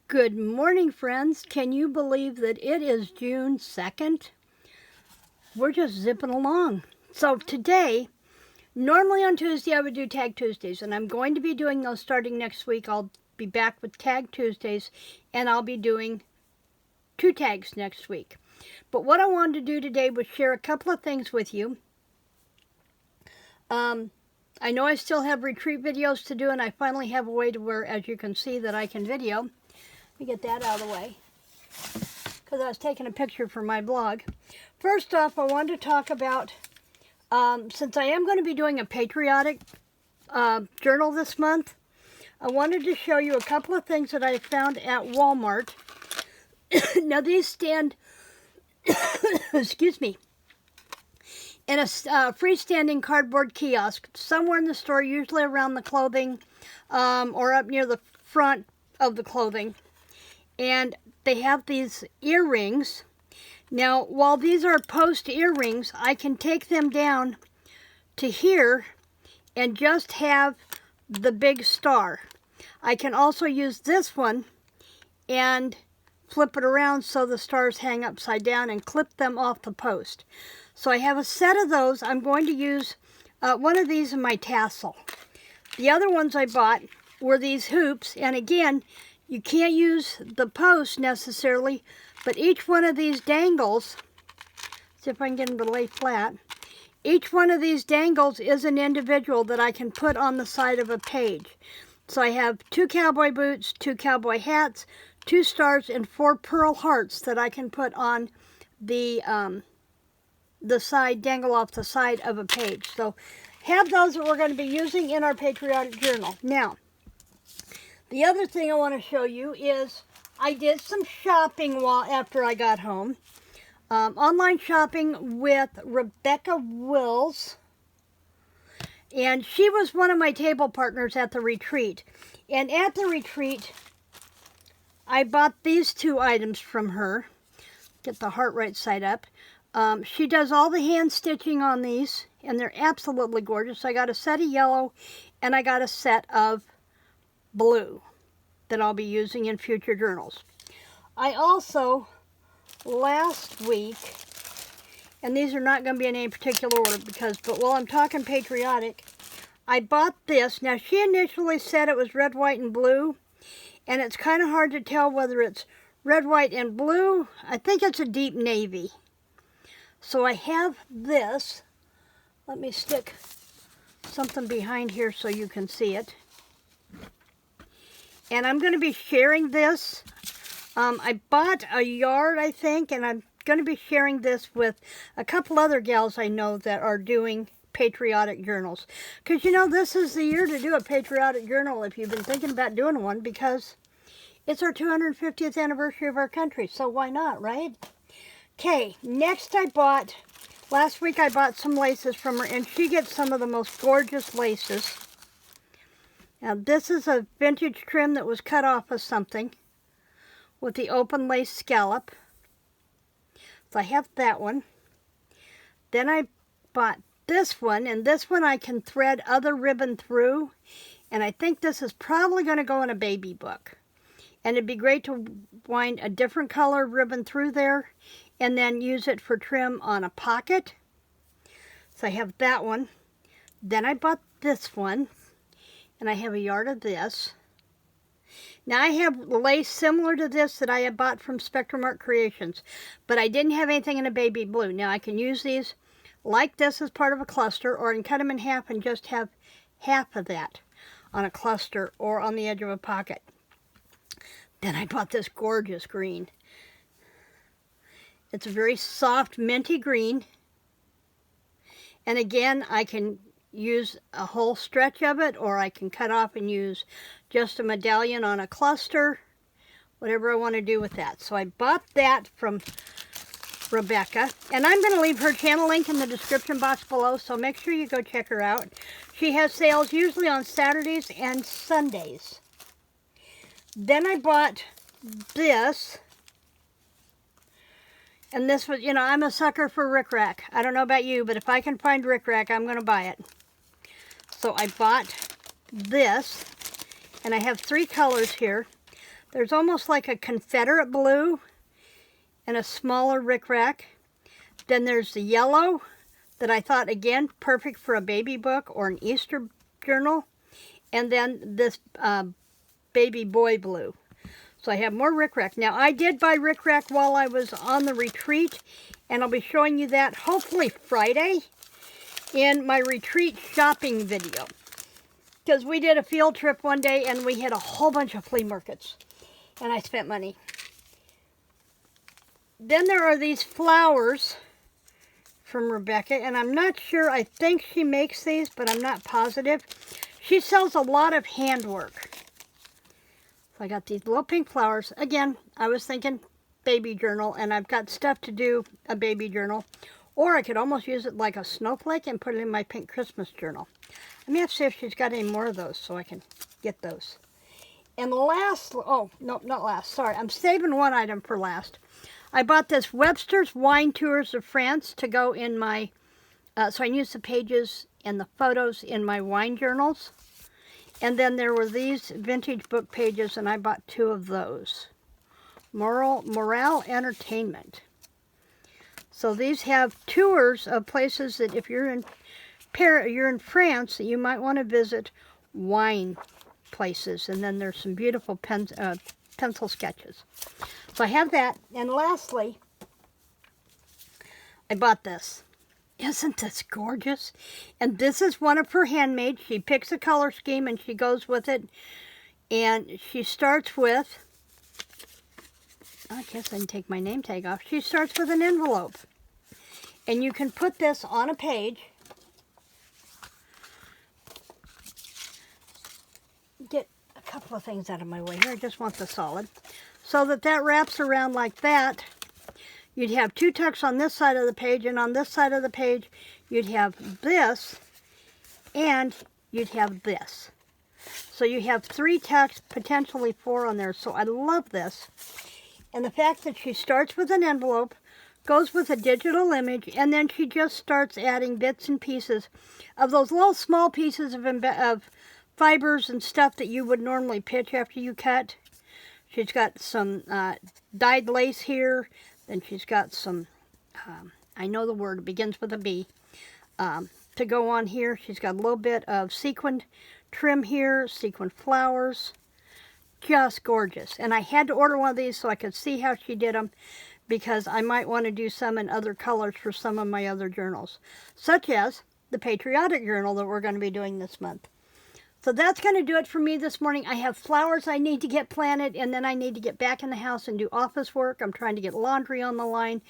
Good morning, friends. Can you believe that it is June 2nd? We're just zipping along. So today, normally on Tuesday I would do Tag Tuesdays, and I'm going to be doing those starting next week. I'll be back with Tag Tuesdays, and I'll be doing 2 tags next week. But what I wanted to do today was share a couple of things with you. I know I still have retreat videos to do, and I finally have a way to where, as you can see, that I can video. Let me get that out of the way, because I was taking a picture for my blog. First off, I wanted to talk about, since I am going to be doing a patriotic journal this month, I wanted to show you a couple of things that I found at Walmart. Now these stand, excuse me, in a freestanding cardboard kiosk somewhere in the store, usually around the clothing or up near the front of the clothing. And they have these earrings. Now, while these are post earrings, I can take them down to here and just have the big star. I can also use this one and flip it around so the stars hang upside down and clip them off the post. So I have a set of those. I'm going to use one of these in my tassel. The other ones I bought were these hoops, and again, you can't use the post necessarily, but each one of these dangles, see if I can get them to lay flat, each one of these dangles is an individual that I can put on the side of a page. So I have 2 cowboy boots, 2 cowboy hats, 2 stars, and 4 pearl hearts that I can put on the side, dangle off the side of a page. So have those that we're going to be using in our patriotic journal. Now, the other thing I want to show you is I did some shopping after I got home. Online shopping with Rebecca Wills. And she was one of my table partners at the retreat. And at the retreat, I bought these 2 items from her. Get the heart right side up. She does all the hand stitching on these, and they're absolutely gorgeous. I got a set of yellow, and I got a set of blue that I'll be using in future journals. I also, last week, and these are not going to be in any particular order, but while I'm talking patriotic, I bought this. Now, she initially said it was red, white, and blue, and it's kind of hard to tell whether it's red, white, and blue. I think it's a deep navy. So I have this. Let me stick something behind here so you can see it. And I'm going to be sharing this. I bought a yard, I think, and I'm going to be sharing this with a couple other gals I know that are doing patriotic journals. Because, you know, this is the year to do a patriotic journal if you've been thinking about doing one, because it's our 250th anniversary of our country, so why not, right? Okay, next last week I bought some laces from her, and she gets some of the most gorgeous laces. Now, this is a vintage trim that was cut off of something with the open lace scallop. So I have that one. Then I bought this one, and this one I can thread other ribbon through. And I think this is probably going to go in a baby book. And it'd be great to wind a different color ribbon through there and then use it for trim on a pocket. So I have that one. Then I bought this one. And I have a yard of this. Now I have lace similar to this that I had bought from Spectrum Art Creations, but I didn't have anything in a baby blue. Now I can use these like this as part of a cluster, or I can cut them in half and just have half of that on a cluster or on the edge of a pocket. Then I bought this gorgeous green. It's a very soft minty green. And again, I can use a whole stretch of it, or I can cut off and use just a medallion on a cluster, whatever I want to do with that. So I bought that from Rebecca, and I'm going to leave her channel link in the description box below, so make sure you go check her out. She has sales usually on Saturdays and Sundays. Then I bought this, and this was, you know, I'm a sucker for rickrack. I don't know about you, but if I can find rickrack, I'm going to buy it. So I bought this, and I have 3 colors here. There's almost like a Confederate blue and a smaller rickrack. Then there's the yellow that I thought, again, perfect for a baby book or an Easter journal. And then this baby boy blue. So I have more rickrack. Now, I did buy rickrack while I was on the retreat, and I'll be showing you that hopefully Friday in my retreat shopping video. Because we did a field trip one day, and we hit a whole bunch of flea markets, and I spent money. Then there are these flowers from Rebecca, and I'm not sure, I think she makes these, but I'm not positive. She sells a lot of handwork. So I got these little pink flowers. Again, I was thinking baby journal, and I've got stuff to do a baby journal. Or I could almost use it like a snowflake and put it in my pink Christmas journal. Let me have to see if she's got any more of those so I can get those. And last, oh, no, not last, sorry. I'm saving one item for last. I bought this Webster's Wine Tours of France to go in my, so I can use the pages and the photos in my wine journals. And then there were these vintage book pages, and I bought 2 of those. Morale Entertainment. So these have tours of places that if you're in France, that you might want to visit wine places. And then there's some beautiful pencil sketches. So I have that. And lastly, I bought this. Isn't this gorgeous? And this is one of her handmade. She picks a color scheme and she goes with it. And she starts with, I guess I can take my name tag off. She starts with an envelope. And you can put this on a page. Get a couple of things out of my way here. I just want the solid. So that wraps around like that. You'd have 2 tucks on this side of the page, and on this side of the page, you'd have this, and you'd have this. So you have 3 tucks, potentially 4 on there. So I love this. And the fact that she starts with an envelope, goes with a digital image, and then she just starts adding bits and pieces of those little small pieces of fibers and stuff that you would normally pitch after you cut. She's got some dyed lace here. Then she's got some, I know the word, it begins with a B, to go on here. She's got a little bit of sequined trim here, sequined flowers. Just gorgeous. And I had to order one of these so I could see how she did them, because I might want to do some in other colors for some of my other journals, such as the Patriotic Journal that we're going to be doing this month. So that's going to do it for me this morning. I have flowers I need to get planted, and then I need to get back in the house and do office work. I'm trying to get laundry on the line.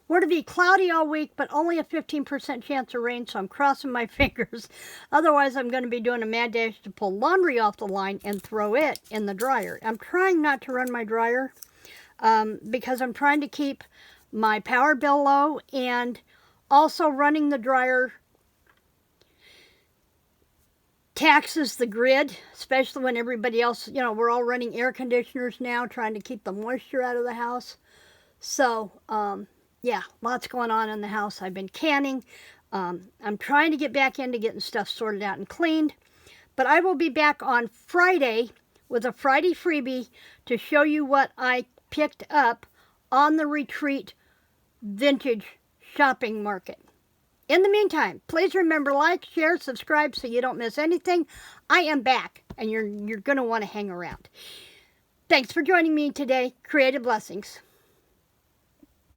We're to be cloudy all week, but only a 15% chance of rain, so I'm crossing my fingers. Otherwise, I'm going to be doing a mad dash to pull laundry off the line and throw it in the dryer. I'm trying not to run my dryer because I'm trying to keep my power bill low, and also running the dryer taxes the grid, especially when everybody else, you know, we're all running air conditioners now, trying to keep the moisture out of the house. So, yeah, lots going on in the house. I've been canning. I'm trying to get back into getting stuff sorted out and cleaned. But I will be back on Friday with a Friday freebie to show you what I picked up on the retreat vintage shopping market. In the meantime, please remember, like, share, subscribe so you don't miss anything. I am back, and you're going to want to hang around. Thanks for joining me today. Creative blessings.